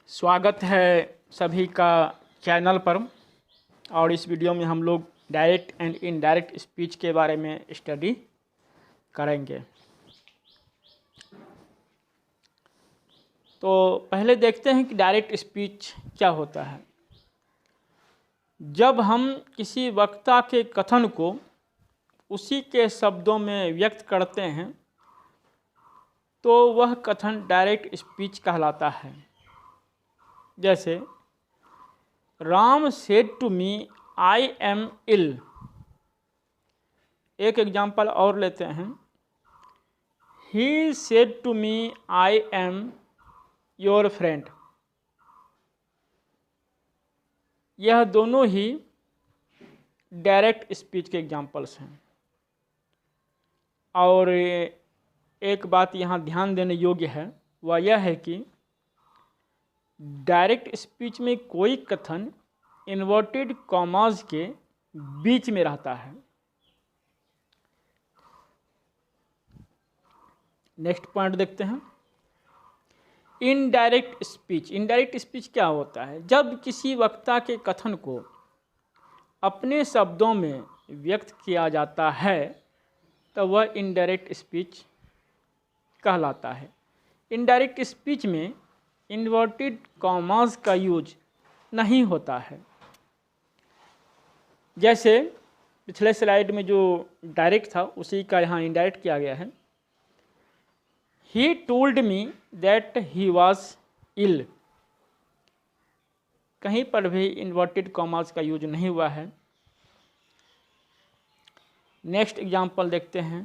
स्वागत है सभी का चैनल पर। और इस वीडियो में हम लोग डायरेक्ट एंड इनडायरेक्ट स्पीच के बारे में स्टडी करेंगे। तो पहले देखते हैं कि डायरेक्ट स्पीच क्या होता है। जब हम किसी वक्ता के कथन को उसी के शब्दों में व्यक्त करते हैं तो वह कथन डायरेक्ट स्पीच कहलाता है। जैसे Ram said to me I am ill. एक एग्जाम्पल और लेते हैं, he said to me I am your friend. यह दोनों ही डायरेक्ट स्पीच के एग्जाम्पल्स हैं। और एक बात यहाँ ध्यान देने योग्य है, वह यह है कि डायरेक्ट स्पीच में कोई कथन इन्वर्टेड कॉमास के बीच में रहता है। नेक्स्ट पॉइंट देखते हैं, इनडायरेक्ट स्पीच। इनडायरेक्ट स्पीच क्या होता है? जब किसी वक्ता के कथन को अपने शब्दों में व्यक्त किया जाता है तो वह इनडायरेक्ट स्पीच कहलाता है। इनडायरेक्ट स्पीच में इन्वर्टेड कॉमास का यूज नहीं होता है। जैसे पिछले स्लाइड में जो डायरेक्ट था उसी का यहाँ इनडायरेक्ट किया गया है। He told me that he was ill. कहीं पर भी इन्वर्टेड कॉमास का यूज नहीं हुआ है। नेक्स्ट एग्जाम्पल देखते हैं,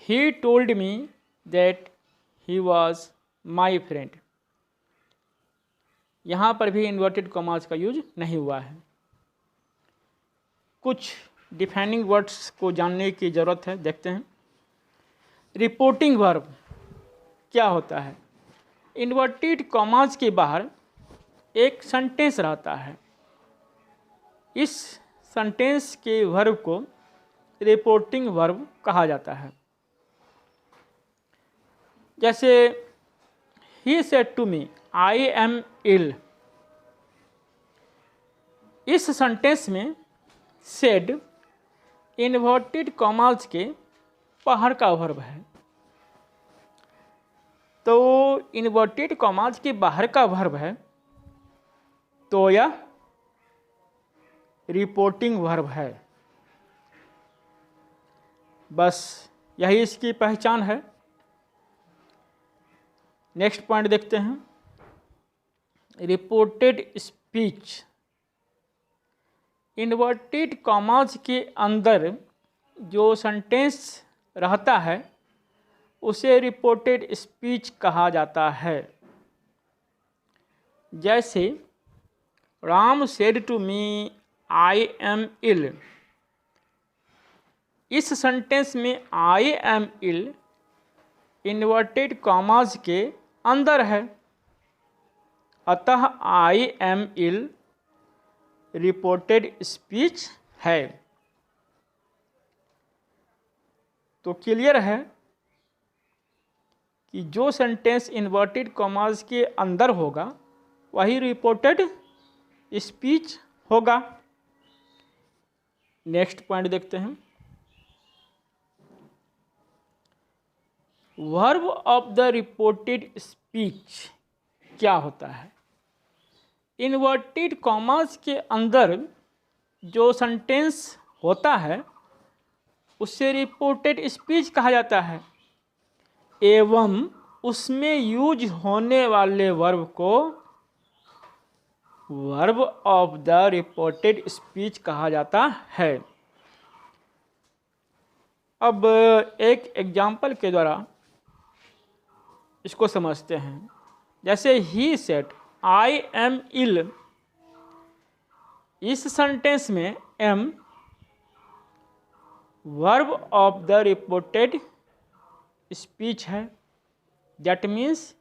ही told me that he was my friend. यहाँ पर भी इन्वर्टेड कॉमास का यूज नहीं हुआ है। कुछ डिफाइनिंग वर्ड्स को जानने की ज़रूरत है, देखते हैं। रिपोर्टिंग वर्ब क्या होता है? इन्वर्टेड कॉमास के बाहर एक सेंटेंस रहता है। इस सेंटेंस के वर्ब को रिपोर्टिंग वर्ब कहा जाता है। जैसे he said to me I am ill. इस सेंटेंस में सेड इन्वर्टेड कॉमास के बाहर का वर्ब है। तो इन्वर्टेड कॉमास के बाहर का वर्ब है तो यह रिपोर्टिंग वर्ब है। बस यही इसकी पहचान है। नेक्स्ट पॉइंट देखते हैं, रिपोर्टेड स्पीच। इन्वर्टेड कॉमास के अंदर जो सेंटेंस रहता है उसे रिपोर्टेड स्पीच कहा जाता है। जैसे Ram said to me I am ill. इस सेंटेंस में I am ill inverted commas के अंदर है, अतः I am ill reported speech है। तो क्लियर है कि जो सेंटेंस इन्वर्टेड कॉमास के अंदर होगा वही रिपोर्टेड स्पीच होगा। नेक्स्ट पॉइंट देखते हैं, verb of the reported speech क्या होता है? इन्वर्टेड कॉमास के अंदर जो सेंटेंस होता है उससे रिपोर्टेड स्पीच कहा जाता है एवं उसमें यूज होने वाले वर्ब को verb of the reported speech कहा जाता है। अब एक एग्जाम्पल के द्वारा इसको समझते हैं। जैसे he said I am ill. इस सेंटेंस में am verb of the reported speech है। दैट मीन्स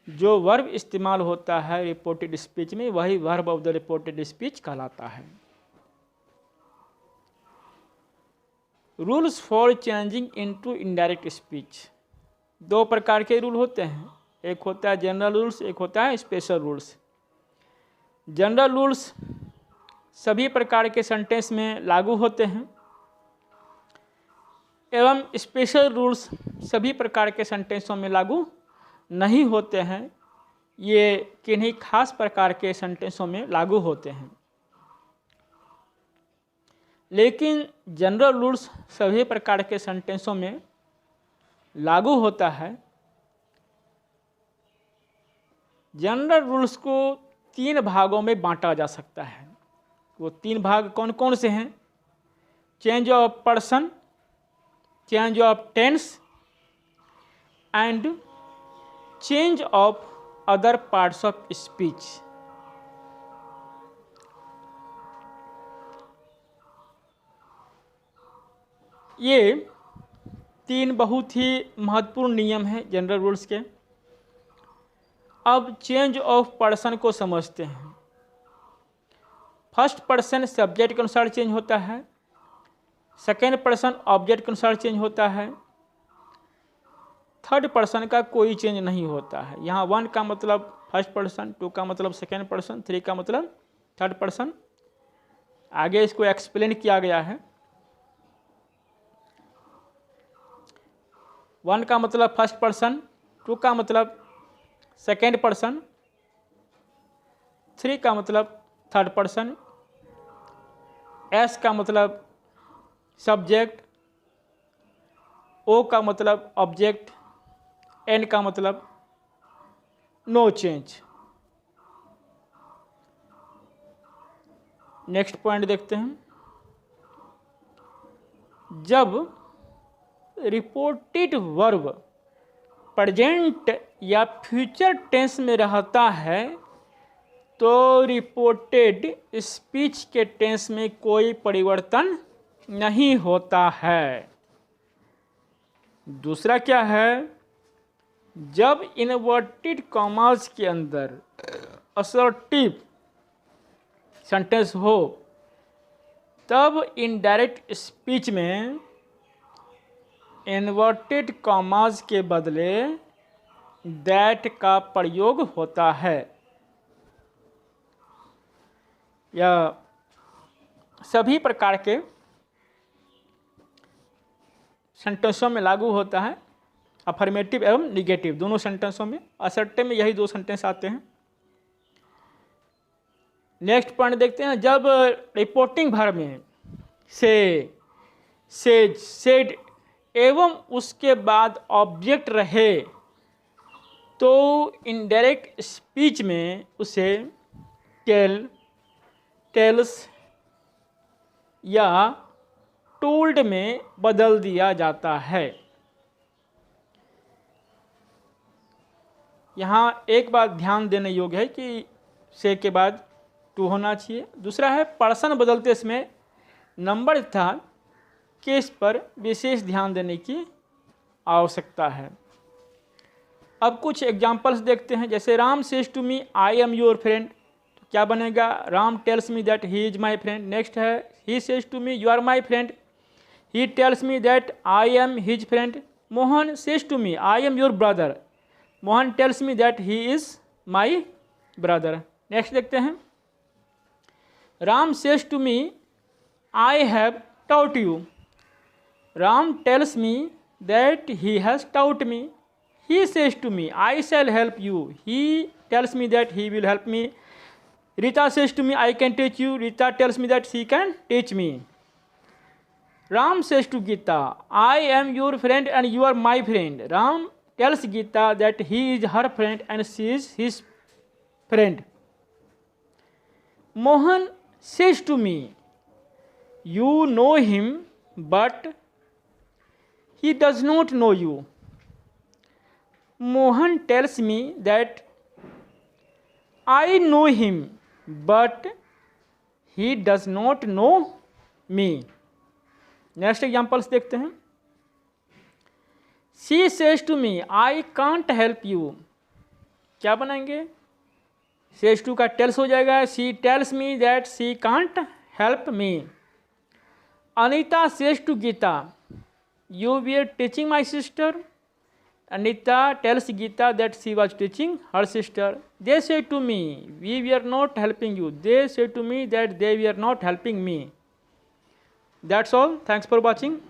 जो वर्ब इस्तेमाल होता है रिपोर्टेड स्पीच में वही verb of the reported speech कहलाता है। Rules for changing into indirect speech. दो प्रकार के रूल होते हैं, एक होता है जनरल रूल्स, एक होता है स्पेशल रूल्स। जनरल रूल्स सभी प्रकार के सेंटेंस में लागू होते हैं एवं स्पेशल रूल्स सभी प्रकार के सेंटेंसों में लागू नहीं होते हैं। ये किन्हीं खास प्रकार के सेंटेंसों में लागू होते हैं। लेकिन जनरल रूल्स सभी प्रकार के सेंटेंसों में लागू होता है। जनरल रूल्स को 3 भागों में बांटा जा सकता है। वो 3 भाग कौन कौन से हैं? Change of person, change of tense and change of other parts of speech. ये 3 बहुत ही महत्वपूर्ण नियम हैं जनरल रूल्स के। अब चेंज ऑफ पर्सन को समझते हैं। फर्स्ट पर्सन सब्जेक्ट के अनुसार चेंज होता है, सेकेंड पर्सन ऑब्जेक्ट के अनुसार चेंज होता है, थर्ड पर्सन का कोई चेंज नहीं होता है। यहाँ 1 का मतलब फर्स्ट पर्सन, 2 का मतलब सेकेंड पर्सन, 3 का मतलब थर्ड पर्सन। आगे इसको एक्सप्लेन किया गया है। 1 का मतलब फर्स्ट पर्सन, 2 का मतलब सेकेंड पर्सन, 3 का मतलब थर्ड पर्सन, एस का मतलब सब्जेक्ट, ओ का मतलब ऑब्जेक्ट, एन का मतलब नो चेंज। नेक्स्ट पॉइंट देखते हैं। जब रिपोर्टेड वर्ब प्रेजेंट या फ्यूचर टेंस में रहता है तो रिपोर्टेड स्पीच के टेंस में कोई परिवर्तन नहीं होता है। दूसरा क्या है? जब इनवर्टेड कॉमास के अंदर असर्टिव सेंटेंस हो तब इनडायरेक्ट स्पीच में इनवर्टेड कॉमास के बदले दैट का प्रयोग होता है। यह सभी प्रकार के सेंटेंसों में लागू होता है, अफर्मेटिव एवं निगेटिव दोनों सेंटेंसों में। असर्टिव में यही 2 सेंटेंस आते हैं। नेक्स्ट पॉइंट देखते हैं। जब रिपोर्टिंग वर्ब में से, सेज, सेड एवं उसके बाद ऑब्जेक्ट रहे तो इनडायरेक्ट स्पीच में उसे टेल, टेल्स या टोल्ड में बदल दिया जाता है। यहाँ एक बात ध्यान देने योग्य है कि से के बाद टू होना चाहिए। दूसरा है पर्सन बदलते समय नंबर तथा केस पर विशेष ध्यान देने की आवश्यकता है। अब कुछ एग्जाम्पल्स देखते हैं। जैसे Ram says to me I am your friend, तो क्या बनेगा? Ram tells me that he is my friend. Next है he says to me you are my friend, he tells me that I am his friend. Mohan says to me I am your brother, Mohan tells me that he is my brother. Next देखते हैं। Ram says to me I have taught you, Ram tells me that he has taught me. He says to me, I shall help you. He tells me that he will help me. Rita says to me, I can teach you. Rita tells me that she can teach me. Ram says to Gita, I am your friend and you are my friend. Ram tells Gita that he is her friend and she is his friend. Mohan says to me, you know him, but he does not know you. Mohan tells me that I know him, but he does not know me. Next examples देखते हैं। She says to me, I can't help you. क्या बनाएंगे? Says to का tells हो जाएगा। She tells me that she can't help me. Anita says to Gita, you were teaching my sister. Anita tells Geeta that she was teaching her sister. They say to me, we were not helping you. They say to me that they were not helping me. That's all. Thanks for watching.